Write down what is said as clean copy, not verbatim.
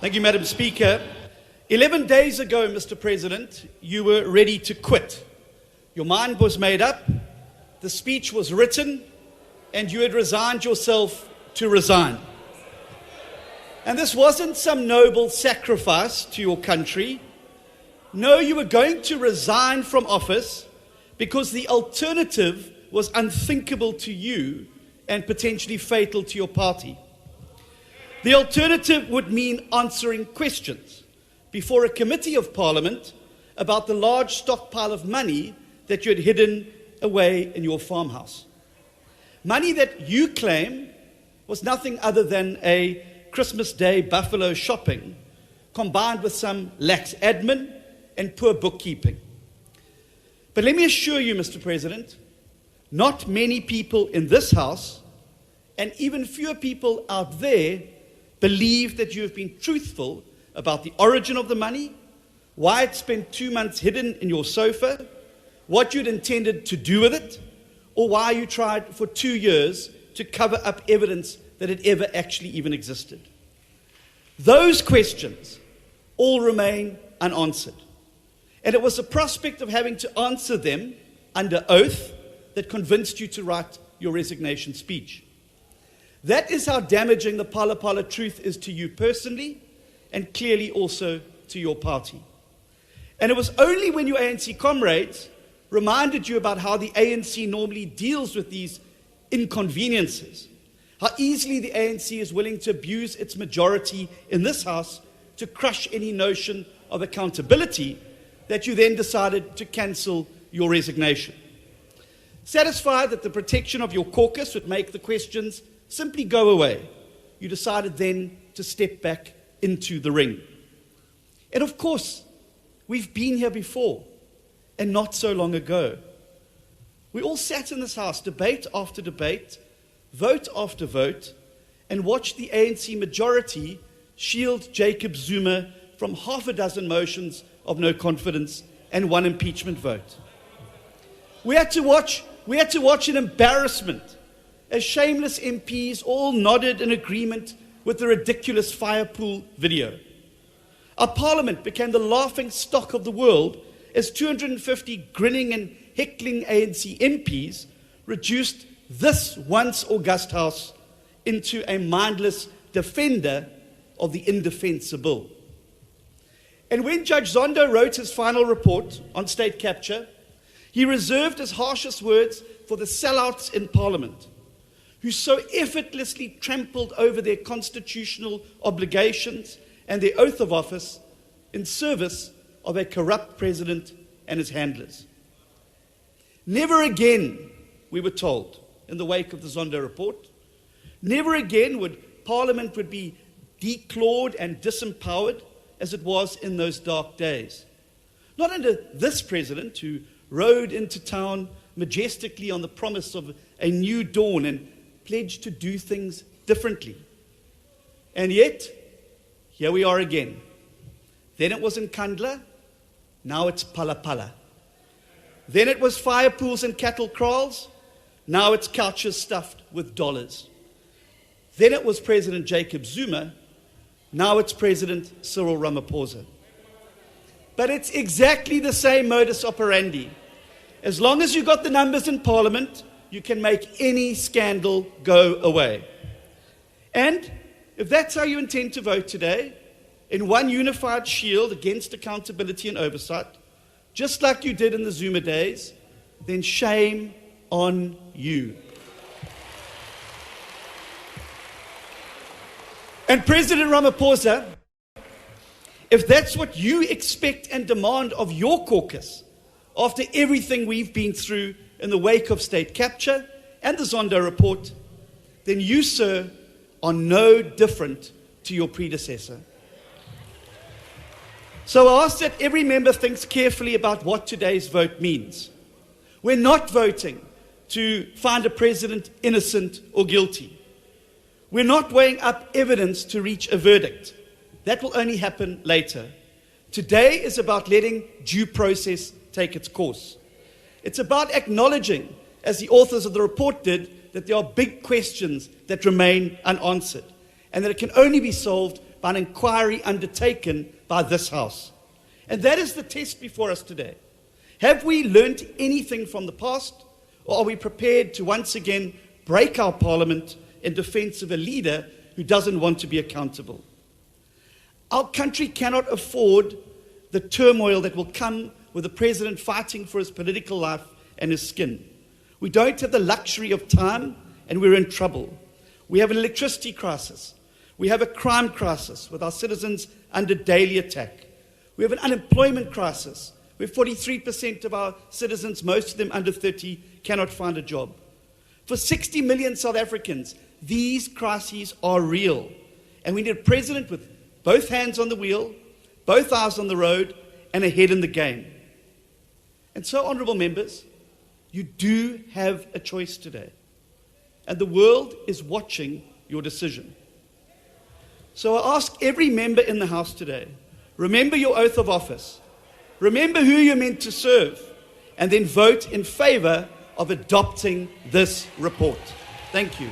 Thank you, Madam Speaker. 11 days ago, Mr. President, you were ready to quit. Your mind was made up, the speech was written, and you had resigned yourself to resign. And this wasn't some noble sacrifice to your country. No, you were going to resign from office because the alternative was unthinkable to you and potentially fatal to your party. The alternative would mean answering questions before a committee of Parliament about the large stockpile of money that you had hidden away in your farmhouse. Money that you claim was nothing other than a Christmas Day buffalo shopping combined with some lax admin and poor bookkeeping. But let me assure you, Mr. President, not many people in this House and even fewer people out there believe that you have been truthful about the origin of the money, why it spent 2 months hidden in your sofa, what you'd intended to do with it, or why you tried for 2 years to cover up evidence that it ever actually even existed. Those questions all remain unanswered. And it was the prospect of having to answer them under oath that convinced you to write your resignation speech. That is how damaging the Phala Phala truth is to you personally and clearly also to your party. And it was only when your ANC comrades reminded you about how the ANC normally deals with these inconveniences, how easily the ANC is willing to abuse its majority in this House to crush any notion of accountability, that you then decided to cancel your resignation. Satisfied that the protection of your caucus would make the questions simply go away, you decided then to step back into the ring. And of course, we've been here before, and not so long ago. We all sat in this House, debate after debate, vote after vote, and watched the ANC majority shield Jacob Zuma from half a dozen motions of no confidence and 1 impeachment vote. We had to watch an embarrassment as shameless MPs all nodded in agreement with the ridiculous firepool video. Our Parliament became the laughing stock of the world as 250 grinning and heckling ANC MPs reduced this once august House into a mindless defender of the indefensible. And when Judge Zondo wrote his final report on state capture, he reserved his harshest words for the sellouts in Parliament, who so effortlessly trampled over their constitutional obligations and their oath of office in service of a corrupt president and his handlers. Never again, we were told in the wake of the Zondo report, never again would Parliament be declawed and disempowered as it was in those dark days. Not under this president who rode into town majestically on the promise of a new dawn and pledged to do things differently. And yet, here we are again. Then it was in Kandla, now it's Phala Phala. Then it was fire pools and cattle kraals, now it's couches stuffed with dollars. Then it was President Jacob Zuma, now it's President Cyril Ramaphosa. But it's exactly the same modus operandi. As long as you got the numbers in Parliament, you can make any scandal go away. And if that's how you intend to vote today, in one unified shield against accountability and oversight, just like you did in the Zuma days, then shame on you. And President Ramaphosa, if that's what you expect and demand of your caucus, after everything we've been through in the wake of state capture and the Zondo report, then you, sir, are no different to your predecessor. So I ask that every member thinks carefully about what today's vote means. We're not voting to find a president innocent or guilty. We're not weighing up evidence to reach a verdict. That will only happen later. Today is about letting due process take its course. It's about acknowledging, as the authors of the report did, that there are big questions that remain unanswered, and that it can only be solved by an inquiry undertaken by this House. And that is the test before us today. Have we learnt anything from the past, or are we prepared to once again break our parliament in defense of a leader who doesn't want to be accountable? Our country cannot afford the turmoil that will come with the president fighting for his political life and his skin. We don't have the luxury of time, and we're in trouble. We have an electricity crisis. We have a crime crisis with our citizens under daily attack. We have an unemployment crisis where 43% of our citizens, most of them under 30, cannot find a job. For 60 million South Africans, these crises are real. And we need a president with both hands on the wheel, both eyes on the road, and a head in the game. And so, honourable members, you do have a choice today. And the world is watching your decision. So I ask every member in the House today, remember your oath of office. Remember who you're meant to serve. And then vote in favour of adopting this report. Thank you.